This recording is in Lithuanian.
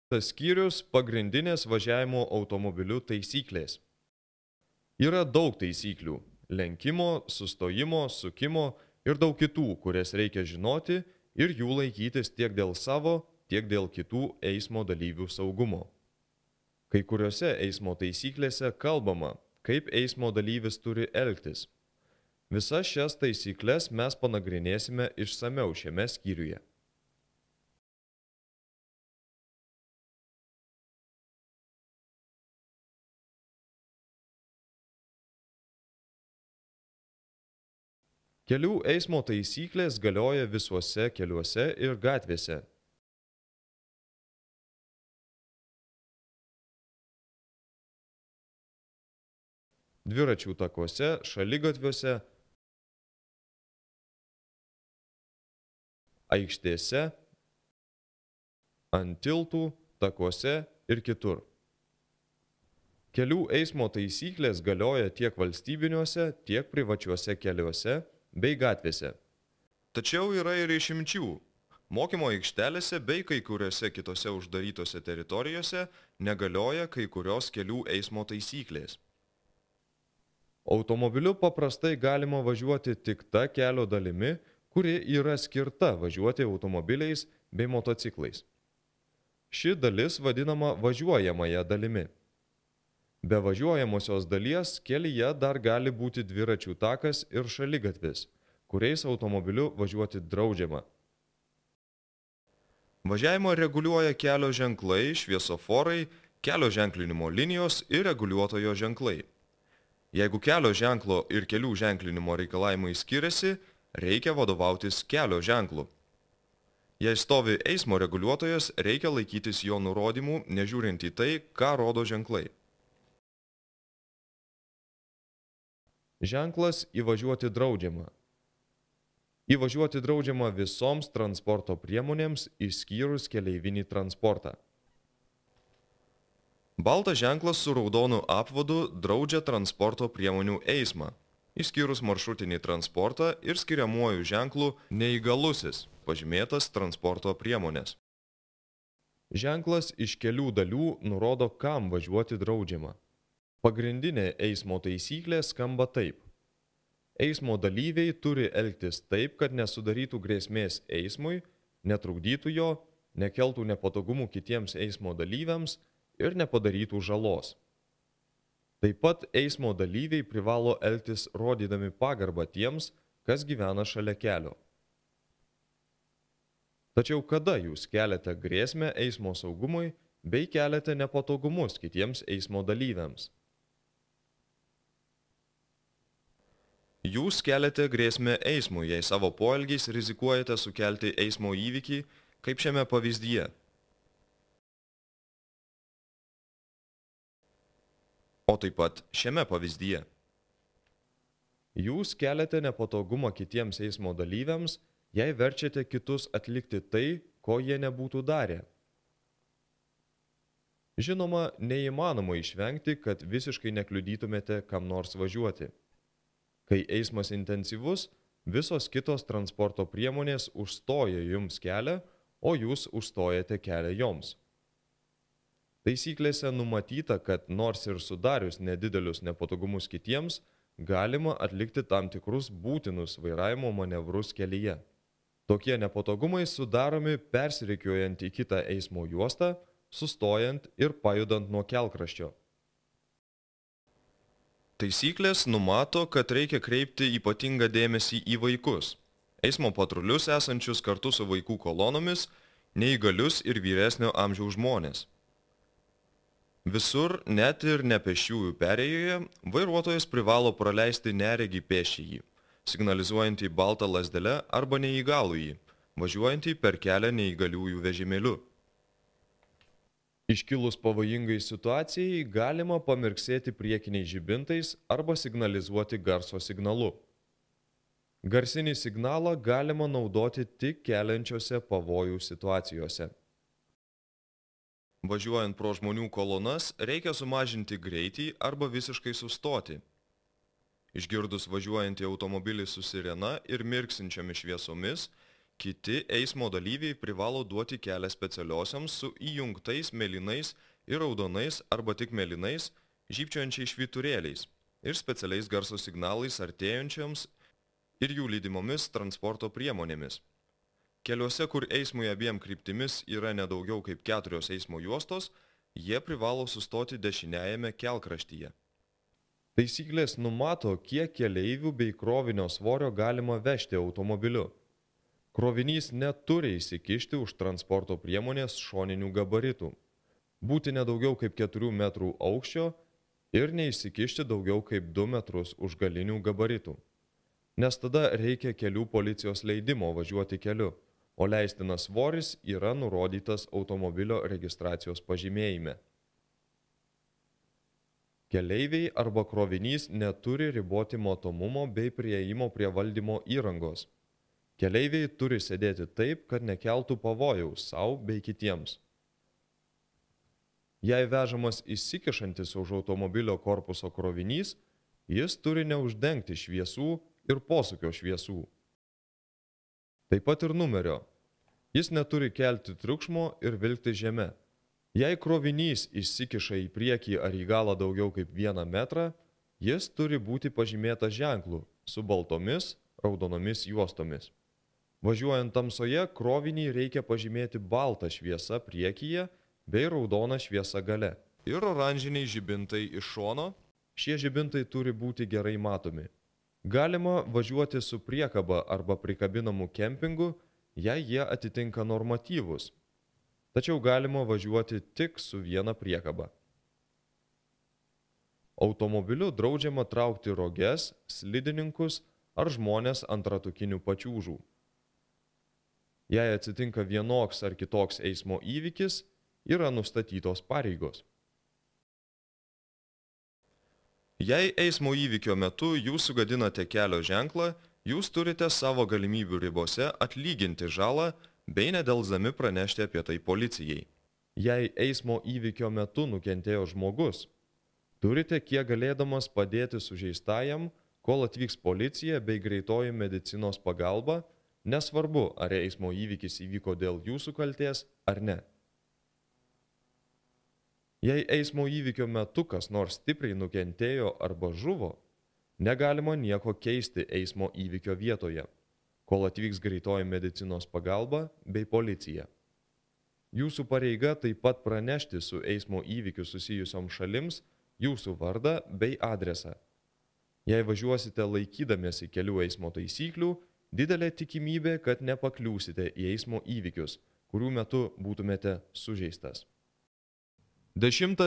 Tas skyrius – pagrindinės važiavimo automobiliu taisyklės. Yra daug taisyklių – lenkimo, sustojimo, sukimo ir daug kitų, kurias reikia žinoti ir jų laikytis tiek dėl savo, tiek dėl kitų eismo dalyvių saugumo. Kai kuriuose eismo taisyklėse kalbama, kaip eismo dalyvis turi elgtis. Visas šias taisyklės mes panagrinėsime išsamiau šiame skyriuje. Kelių eismo taisyklės galioja visuose keliuose ir gatvėse. Dviračių takuose, šaligatviuose, aikštėse, ant tiltų, takuose ir kitur. Kelių eismo taisyklės galioja tiek valstybiniuose, tiek privačiuose keliuose bei gatvėse. Tačiau yra ir išimčių. Mokymo aikštelėse bei kai kuriuose kitose uždarytose teritorijose negalioja kai kurios kelių eismo taisyklės. Automobiliu paprastai galima važiuoti tik ta kelio dalimi, kuri yra skirta važiuoti automobiliais bei motociklais. Ši dalis vadinama važiuojamąja dalimi. Be važiuojamosios dalies kelyje dar gali būti dviračių takas ir šaligatvis, kuriais automobiliu važiuoti draudžiama. Važiavimą reguliuoja kelio ženklai, šviesoforai, kelio ženklinimo linijos ir reguliuotojo ženklai. Jeigu kelio ženklo ir kelių ženklinimo reikalavimai skiriasi, reikia vadovautis kelio ženklu. Jei stovi eismo reguliuotojas, reikia laikytis jo nurodymų, nežiūrint į tai, ką rodo ženklai. Ženklas įvažiuoti draudžiama. Įvažiuoti draudžiama visoms transporto priemonėms išskyrus keleivinį transportą. Baltas ženklas su raudonu apvadu draudžia transporto priemonių eismą, išskyrus maršrutinį transportą ir skiriamuoju ženklu neįgalusis, pažymėtas transporto priemonės. Ženklas iš kelių dalių nurodo, kam važiuoti draudžiama. Pagrindinė eismo taisyklė skamba taip. Eismo dalyviai turi elgtis taip, kad nesudarytų grėsmės eismui, netrukdytų jo, nekeltų nepatogumų kitiems eismo dalyviams ir nepadarytų žalos. Taip pat eismo dalyviai privalo elgtis rodydami pagarbą tiems, kas gyvena šalia kelio. Tačiau kada jūs keliate grėsmę eismo saugumui bei keliate nepatogumus kitiems eismo dalyviams? Jūs keliate grėsmę eismui, jei savo poelgiais rizikuojate sukelti eismo įvykį, kaip šiame pavyzdyje. O taip pat šiame pavyzdyje. Jūs keliate nepatogumą kitiems eismo dalyviams, jei verčiate kitus atlikti tai, ko jie nebūtų darę. Žinoma, neįmanoma išvengti, kad visiškai nekliudytumėte kam nors važiuoti. Kai eismas intensyvus, visos kitos transporto priemonės užstoja jums kelią, o jūs užstojate kelią joms. Taisyklėse numatyta, kad nors ir sudarius nedidelius nepatogumus kitiems, galima atlikti tam tikrus būtinus vairavimo manevrus kelyje. Tokie nepatogumai sudaromi persirikiuojant į kitą eismo juostą, sustojant ir pajudant nuo kelkraščio. Taisyklės numato, kad reikia kreipti ypatingą dėmesį į vaikus, eismo patrulius esančius kartu su vaikų kolonomis, neįgalius ir vyresnio amžiaus žmonės. Visur, net ir nepėsčiųjų perėjoje, vairuotojas privalo praleisti neregį pėsčiąjį, signalizuojantį baltą lazdelę arba neįgalųjį, važiuojantį per kelią neįgaliųjų vežimėliu. Iškilus pavojingai situacijai galima pamirksėti priekiniais žibintais arba signalizuoti garso signalu. Garsinį signalą galima naudoti tik keliančiose pavojų situacijose. Važiuojant pro žmonių kolonas, reikia sumažinti greitį arba visiškai sustoti. Išgirdus važiuojantį automobilį su sirena ir mirksinčiomis šviesomis, Kiti eismo dalyviai privalo duoti kelią specialiosioms su įjungtais mėlynais ir raudonais arba tik mėlynais žybčiojančiais švyturėliais ir specialiais garso signalais artėjančioms ir jų lydimomis transporto priemonėmis. Keliuose, kur eismui abiem kryptimis yra nedaugiau kaip 4 eismo juostos, jie privalo sustoti dešiniajame kelkraštyje. Taisyklės numato, kiek keleivių bei krovinio svorio galima vežti automobiliu. Krovinys neturi įsikišti už transporto priemonės šoninių gabaritų, būti nedaugiau kaip 4 metrų aukščio ir neįsikišti daugiau kaip 2 metrus už galinių gabaritų, nes tada reikia kelių policijos leidimo važiuoti keliu, o leistinas svoris yra nurodytas automobilio registracijos pažymėjime. Keleiviai arba krovinys neturi riboti matomumo bei prieimo prie valdymo įrangos. Keleiviai turi sėdėti taip, kad nekeltų pavojaus sau bei kitiems. Jei vežamas įsikišantis už automobilio korpuso krovinys, jis turi neuždengti šviesų ir posūkio šviesų. Taip pat ir numerio. Jis neturi kelti triukšmo ir vilkti žeme. Jei krovinys įsikiša į priekį ar į galą daugiau kaip 1 metrą, jis turi būti pažymėtas ženklu su baltomis, raudonomis juostomis. Važiuojant tamsoje, krovinį reikia pažymėti baltą šviesą priekyje bei raudoną šviesą gale. Ir oranžiniai žibintai iš šono. Šie žibintai turi būti gerai matomi. Galima važiuoti su priekaba arba prikabinamu kempingu, jei jie atitinka normatyvus. Tačiau galima važiuoti tik su viena priekaba. Automobiliu draudžiama traukti roges, slidininkus ar žmonės ant ratukinių pačiūžų. Jei atsitinka vienoks ar kitoks eismo įvykis, yra nustatytos pareigos. Jei eismo įvykio metu jūs sugadinate kelio ženklą, jūs turite savo galimybių ribose atlyginti žalą bei nedelsdami pranešti apie tai policijai. Jei eismo įvykio metu nukentėjo žmogus, turite kiek galėdamas padėti sužeistajam, kol atvyks policija bei greitoji medicinos pagalba, nesvarbu, ar eismo įvykis įvyko dėl jūsų kaltės ar ne. Jei eismo įvykio metu kas nors stipriai nukentėjo arba žuvo, negalima nieko keisti eismo įvykio vietoje, kol atvyks greitoji medicinos pagalba bei policija. Jūsų pareiga taip pat pranešti su eismo įvykiu susijusiom šalims jūsų vardą bei adresą. Jei važiuosite laikydamiesi kelių eismo taisyklių, didelė tikimybė, kad nepakliūsite į eismo įvykius, kurių metu būtumėte sužeistas. 10.